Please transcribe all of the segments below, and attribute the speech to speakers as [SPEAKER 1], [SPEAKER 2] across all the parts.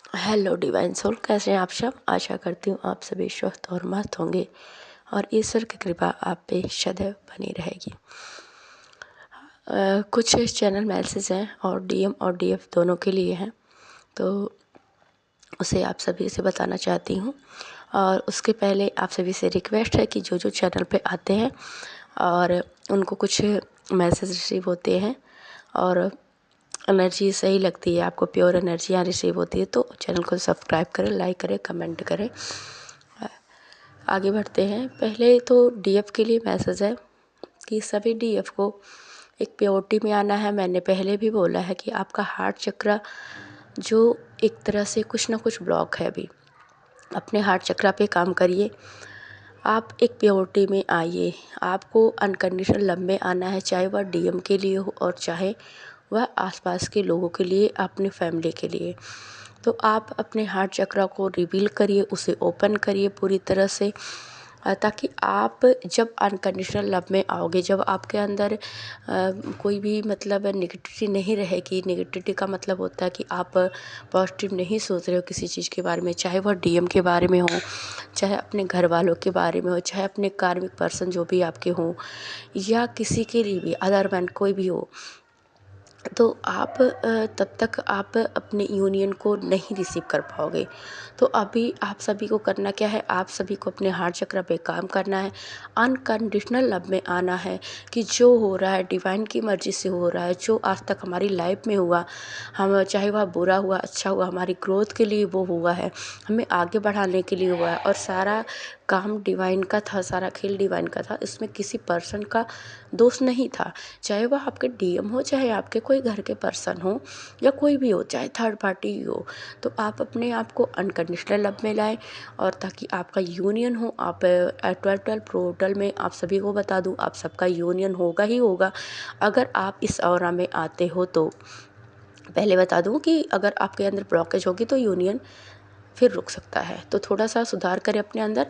[SPEAKER 1] Hello divine soul, कैसे हैं आप सब। आशा करती हूँ आप सभी स्वस्थ और मस्त होंगे और ईश्वर की कृपा आप पे सदैव बनी रहेगी। कुछ चैनल मैसेज हैं और डीएम और डीएफ दोनों के लिए हैं, तो उसे आप सभी से बताना चाहती हूँ। और उसके पहले आप सभी से रिक्वेस्ट है कि जो जो चैनल पे आते हैं और उनको कुछ मैसेज रिसीव होते हैं और एनर्जी सही लगती है, आपको प्योर एनर्जियाँ रिसीव होती है, तो चैनल को सब्सक्राइब करें, लाइक करें, कमेंट करें। आगे बढ़ते हैं। पहले तो डीएफ के लिए मैसेज है कि सभी डीएफ को एक प्योरिटी में आना है। मैंने पहले भी बोला है कि आपका हार्ट चक्र जो एक तरह से कुछ ना कुछ ब्लॉक है, अभी अपने हार्ट चक्र पे काम करिए। आप एक प्योरिटी में आइए। आपको अनकंडीशनल लव में आना है, चाहे वह डीएम के लिए हो और चाहे वह आसपास के लोगों के लिए, अपनी फैमिली के लिए। तो आप अपने हार्ट चक्र को रिवील करिए, उसे ओपन करिए पूरी तरह से, ताकि आप जब अनकंडीशनल लव में आओगे, जब आपके अंदर कोई भी मतलब नेगेटिविटी नहीं रहेगी। नेगेटिविटी का मतलब होता है कि आप पॉजिटिव नहीं सोच रहे हो किसी चीज़ के बारे में, चाहे वह डीएम के बारे में हो, चाहे अपने घर वालों के बारे में हो, चाहे अपने कार्मिक पर्सन जो भी आपके हों, या किसी के लिए भी अदर मैन कोई भी हो। तो आप तब तक आप अपने यूनियन को नहीं रिसीव कर पाओगे। तो अभी आप सभी को करना क्या है, आप सभी को अपने हार्ट चक्र पे काम करना है, अनकंडीशनल लव में आना है कि जो हो रहा है डिवाइन की मर्जी से हो रहा है। जो आज तक हमारी लाइफ में हुआ, हम चाहे वह बुरा हुआ अच्छा हुआ, हमारी ग्रोथ के लिए वो हुआ है, हमें आगे बढ़ाने के लिए हुआ है, और सारा काम डिवाइन का था, सारा खेल डिवाइन का था। इसमें किसी पर्सन का दोष नहीं था, चाहे वह आपके डीएम हो, चाहे आपके कोई घर के पर्सन हो, या कोई भी हो, चाहे थर्ड पार्टी हो। तो आप अपने आप को अनकंडीशनल लव में लाएं, और ताकि आपका यूनियन हो। आप 12 पोर्टल में आप सभी को बता दूं, आप सबका यूनियन होगा ही होगा अगर आप इस ऑरा में आते हो। तो पहले बता दूं कि अगर आपके अंदर ब्लॉकेज होगी तो यूनियन फिर रुक सकता है, तो थोड़ा सा सुधार करें अपने अंदर।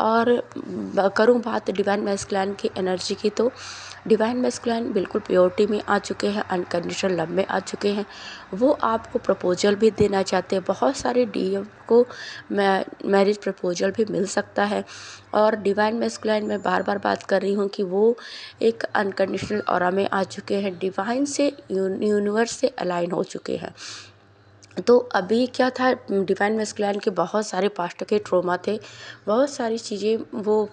[SPEAKER 1] और करूं बात डिवाइन मैस्कुलिन की एनर्जी की, तो डिवाइन मैस्कुलिन बिल्कुल प्योरिटी में आ चुके हैं, अनकंडीशनल लव में आ चुके हैं। वो आपको प्रपोजल भी देना चाहते हैं। बहुत सारे डीएम को मैरिज प्रपोजल भी मिल सकता है। और डिवाइन मैस्कुलिन में बार बार बात कर रही हूँ कि वो एक अनकंडीशनल ऑरा में आ चुके हैं, डिवाइन से यूनिवर्स से अलाइन हो चुके हैं। तो अभी क्या था, डिवाइन मैस्कुलिन के बहुत सारे पास्ट के ट्रॉमा थे, बहुत सारी चीज़ें वो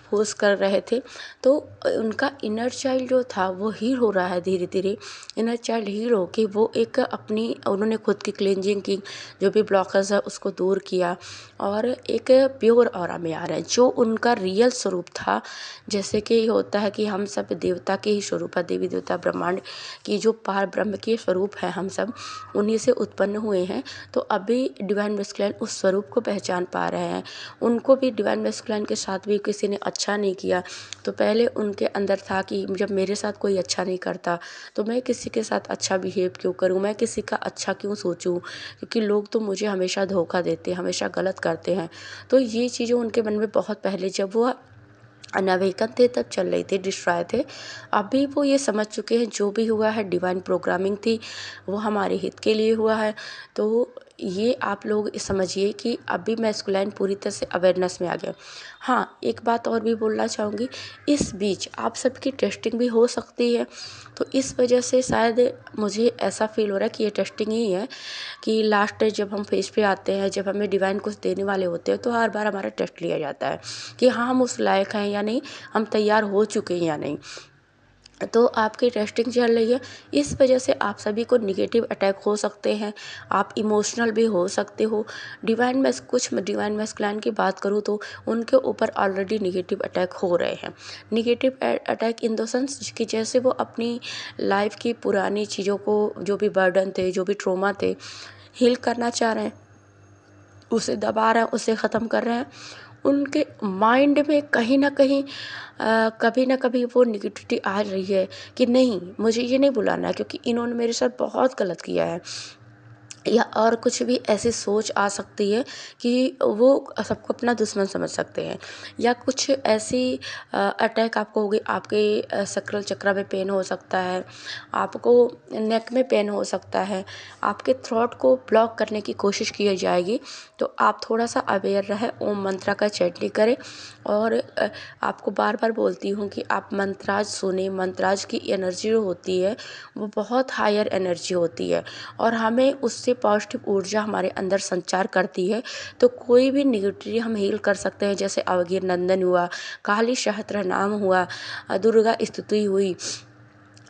[SPEAKER 1] फोर्स कर रहे थे। तो उनका इनर चाइल्ड जो था वो हील हो रहा है धीरे धीरे। इनर चाइल्ड हील हो के वो एक अपनी उन्होंने खुद की क्लेंजिंग की, जो भी ब्लॉकर्स है उसको दूर किया, और एक प्योर ऑरा में आ रहे हैं जो उनका रियल स्वरूप था। जैसे कि होता है कि हम सब देवता के ही स्वरूप है, देवी देवता ब्रह्मांड की जो पार ब्रह्म के स्वरूप है, हम सब उन्हीं से उत्पन्न हुए हैं। तो अभी डिवाइन मैस्कुलिन उस स्वरूप को पहचान पा रहे हैं। उनको भी डिवाइन मैस्कुलिन के साथ भी किसी ने अच्छा नहीं किया, तो पहले उनके अंदर था कि जब मेरे साथ कोई अच्छा नहीं करता तो मैं किसी के साथ अच्छा बिहेव क्यों करूं, मैं किसी का अच्छा क्यों सोचूं, क्योंकि लोग तो मुझे हमेशा धोखा देते हैं, हमेशा गलत करते हैं। तो ये चीज़ें उनके मन में बहुत पहले जब वो अनावेकन थे तब चल रही थी, डिस्ट्रॉय थे। अभी वो ये समझ चुके हैं जो भी हुआ है डिवाइन प्रोग्रामिंग थी, वो हमारे हित के लिए हुआ है। तो ये आप लोग समझिए कि अभी मैस्कुलिन पूरी तरह से अवेयरनेस में आ गया। हाँ, एक बात और भी बोलना चाहूँगी, इस बीच आप सबकी टेस्टिंग भी हो सकती है। तो इस वजह से शायद मुझे ऐसा फील हो रहा है कि ये टेस्टिंग ही है, कि लास्ट जब हम फेज पे आते हैं, जब हमें डिवाइन कुछ देने वाले होते हैं, तो हर बार हमारा टेस्ट लिया जाता है कि हाँ हम उस लायक हैं या नहीं, हम तैयार हो चुके हैं या नहीं। तो आपकी टेस्टिंग चल रही है। इस वजह से आप सभी को निगेटिव अटैक हो सकते हैं, आप इमोशनल भी हो सकते हो। कुछ डिवाइन मैस्कुलिन की बात करूँ तो उनके ऊपर ऑलरेडी निगेटिव अटैक हो रहे हैं। Negative attack in the sense कि जैसे वो अपनी लाइफ की पुरानी चीज़ों को, जो भी बर्डन थे, जो भी ट्रॉमा थे, हील करना चाह रहे हैं, उसे दबा रहे हैं, उसे ख़त्म कर रहे हैं। उनके माइंड में कहीं ना कहीं कभी ना कभी वो निगेटिविटी आ रही है कि नहीं, मुझे ये नहीं बुलाना है, क्योंकि इन्होंने मेरे साथ बहुत गलत किया है, या और कुछ भी ऐसी सोच आ सकती है कि वो सबको अपना दुश्मन समझ सकते हैं, या कुछ ऐसी अटैक आपको होगी, आपके सक्राल चक्र में पेन हो सकता है, आपको नेक में पेन हो सकता है, आपके थ्रोट को ब्लॉक करने की कोशिश की जाएगी। तो आप थोड़ा सा अवेयर रहें, ओम मंत्रा का चैंटिंग करें। और आपको बार बार बोलती हूँ कि आप मंत्राज सुने। मंत्राज की एनर्जी जो होती है वो बहुत हायर एनर्जी होती है और हमें उससे पॉजिटिव ऊर्जा हमारे अंदर संचार करती है। तो कोई भी निगेटिविटी हम हील कर सकते हैं, जैसे अवगीर नंदन हुआ, काली सहस्त्र नाम हुआ, दुर्गा स्तुति हुई,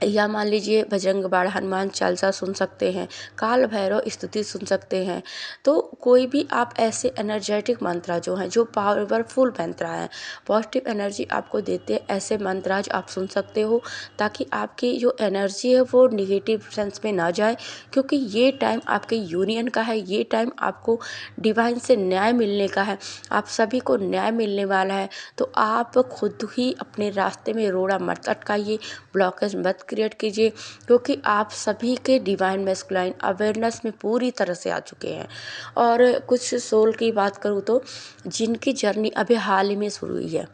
[SPEAKER 1] या मान लीजिए बजरंग बाण, हनुमान चालीसा सुन सकते हैं, काल भैरव स्तुति सुन सकते हैं। तो कोई भी आप ऐसे एनर्जेटिक मंत्र जो हैं, जो पावरफुल मंत्र हैं, पॉजिटिव एनर्जी आपको देते हैं, ऐसे मंत्राज आप सुन सकते हो, ताकि आपकी जो एनर्जी है वो निगेटिव सेंस में ना जाए। क्योंकि ये टाइम आपके यूनियन का है, ये टाइम आपको डिवाइन से न्याय मिलने का है, आप सभी को न्याय मिलने वाला है। तो आप खुद ही अपने रास्ते में रोड़ा मत अटकाइए, ब्लॉकेज मत क्रिएट कीजिए, क्योंकि आप सभी के डिवाइन मैस्कुलाइन अवेयरनेस में पूरी तरह से आ चुके हैं। और कुछ सोल की बात करूँ तो जिनकी जर्नी अभी हाल ही में शुरू हुई है,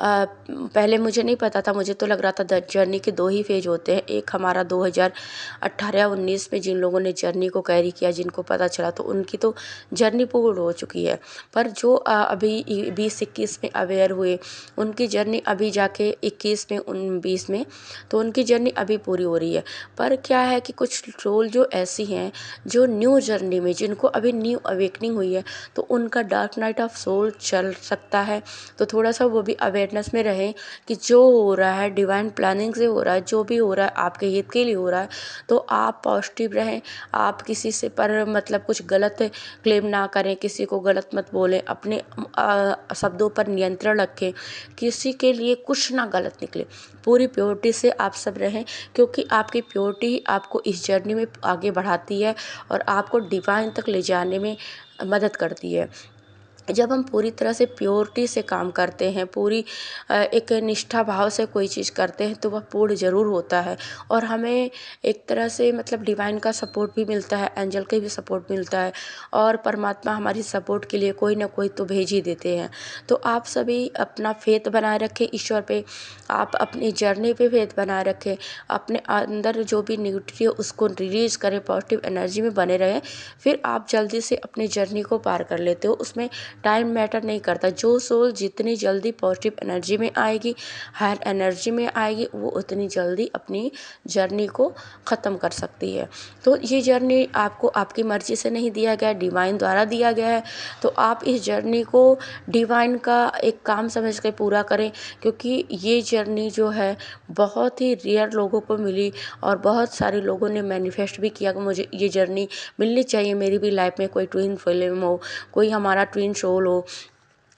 [SPEAKER 1] पहले मुझे नहीं पता था, मुझे तो लग रहा था जर्नी के 2 ही फेज होते हैं। एक हमारा 2018-19 में जिन लोगों ने जर्नी को कैरी किया, जिनको पता चला, तो उनकी तो जर्नी पूर्ण हो चुकी है। पर जो अभी 20-21 में अवेयर हुए, उनकी जर्नी अभी जाके 21 में 20 में, तो उनकी जर्नी अभी पूरी हो रही है। पर क्या है कि कुछ सोल जो ऐसी हैं जो न्यू जर्नी में, जिनको अभी न्यू अवेकनिंग हुई है, तो उनका डार्क नाइट ऑफ सोल चल सकता है। तो थोड़ा सा वो भी अवेयरनेस में रहें कि जो हो रहा है डिवाइन प्लानिंग से हो रहा है, जो भी हो रहा है आपके हित के लिए हो रहा है। तो आप पॉजिटिव रहें, आप किसी से पर मतलब कुछ गलत क्लेम ना करें, किसी को गलत मत बोलें, अपने शब्दों पर नियंत्रण रखें, किसी के लिए कुछ ना गलत निकले, पूरी प्योरिटी से आप सब रहें। क्योंकि आपकी प्योरिटी ही आपको इस जर्नी में आगे बढ़ाती है और आपको डिवाइन तक ले जाने में मदद करती है। जब हम पूरी तरह से प्योरिटी से काम करते हैं, पूरी एक निष्ठा भाव से कोई चीज़ करते हैं, तो वह पूर्ण ज़रूर होता है। और हमें एक तरह से मतलब डिवाइन का सपोर्ट भी मिलता है, एंजल के भी सपोर्ट मिलता है, और परमात्मा हमारी सपोर्ट के लिए कोई ना कोई तो भेज ही देते हैं। तो आप सभी अपना फेथ बनाए रखें ईश्वर पे, आप अपनी जर्नी पे फेथ बनाए रखें, अपने अंदर जो भी निगेटिविटी है उसको रिलीज़ करें, पॉजिटिव एनर्जी में बने रहें। फिर आप जल्दी से अपनी जर्नी को पार कर लेते हो। उसमें टाइम मैटर नहीं करता। जो सोल जितनी जल्दी पॉजिटिव एनर्जी में आएगी, हायर एनर्जी में आएगी, वो उतनी जल्दी अपनी जर्नी को ख़त्म कर सकती है। तो ये जर्नी आपको आपकी मर्ज़ी से नहीं दिया गया, डिवाइन द्वारा दिया गया है। तो आप इस जर्नी को डिवाइन का एक काम समझ के पूरा करें, क्योंकि ये जर्नी जो है बहुत ही रेयर लोगों को मिली, और बहुत सारे लोगों ने मैनिफेस्ट भी किया कि मुझे ये जर्नी मिलनी चाहिए, मेरी भी लाइफ में कोई ट्विन फिल्म हो, कोई हमारा ट्विन सोल हो।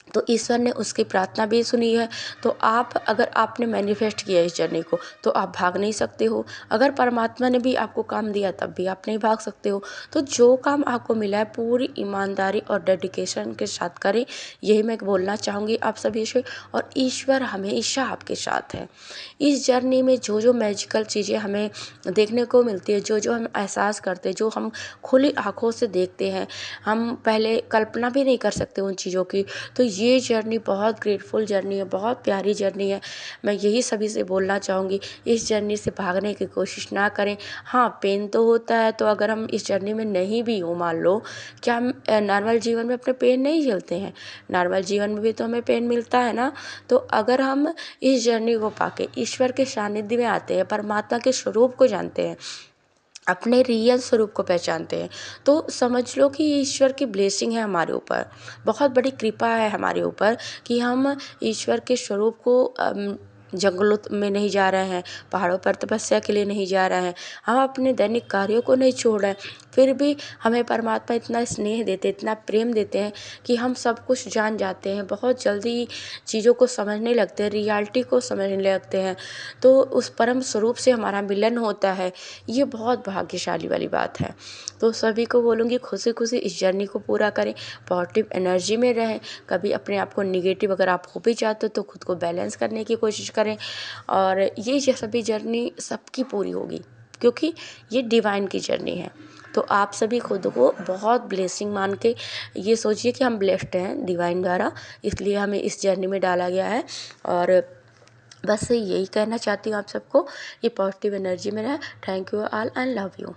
[SPEAKER 1] तो ईश्वर ने उसकी प्रार्थना भी सुनी है। तो आप अगर आपने मैनिफेस्ट किया इस जर्नी को, तो आप भाग नहीं सकते हो। अगर परमात्मा ने भी आपको काम दिया तब भी आप नहीं भाग सकते हो। तो जो काम आपको मिला है पूरी ईमानदारी और डेडिकेशन के साथ करें, यही मैं बोलना चाहूँगी आप सभी से। और ईश्वर हमेशा आपके साथ है। इस जर्नी में जो जो मैजिकल चीज़ें हमें देखने को मिलती है, जो जो हम एहसास करते हैं, जो हम खुली आँखों से देखते हैं, हम पहले कल्पना भी नहीं कर सकते उन चीज़ों की। तो ये जर्नी बहुत ग्रेटफुल जर्नी है, बहुत प्यारी जर्नी है। मैं यही सभी से बोलना चाहूँगी, इस जर्नी से भागने की कोशिश ना करें। हाँ, पेन तो होता है, तो अगर हम इस जर्नी में नहीं भी हो, मान लो, क्या हम नॉर्मल जीवन में अपने पेन नहीं झेलते हैं? नॉर्मल जीवन में भी तो हमें पेन मिलता है ना। तो अगर हम इस जर्नी को पाके ईश्वर के सानिध्य में आते हैं, परमात्मा के स्वरूप को जानते हैं, अपने रियल स्वरूप को पहचानते हैं, तो समझ लो कि ये ईश्वर की ब्लेसिंग है हमारे ऊपर, बहुत बड़ी कृपा है हमारे ऊपर कि हम ईश्वर के स्वरूप को जंगलों में नहीं जा रहे हैं, पहाड़ों पर तपस्या के लिए नहीं जा रहे हैं, हम अपने दैनिक कार्यों को नहीं छोड़ रहे हैं। फिर भी हमें परमात्मा इतना स्नेह देते, इतना प्रेम देते हैं कि हम सब कुछ जान जाते हैं, बहुत जल्दी चीज़ों को समझने लगते हैं, रियलिटी को समझने लगते हैं। तो उस परम स्वरूप से हमारा मिलन होता है, ये बहुत भाग्यशाली वाली बात है। तो सभी को बोलूँगी खुशी खुशी इस जर्नी को पूरा करें, पॉजिटिव एनर्जी में रहें। कभी अपने आप को निगेटिव अगर आप हो भी जाते हो तो खुद को बैलेंस करने की कोशिश करें, और ये सभी जर्नी सबकी पूरी होगी, क्योंकि ये डिवाइन की जर्नी है। तो आप सभी खुद को बहुत ब्लेसिंग मान के ये सोचिए कि हम ब्लेस्ड हैं डिवाइन द्वारा, इसलिए हमें इस जर्नी में डाला गया है। और बस यही कहना चाहती हूँ आप सबको, ये पॉजिटिव एनर्जी में रहें। Thank you all and love you.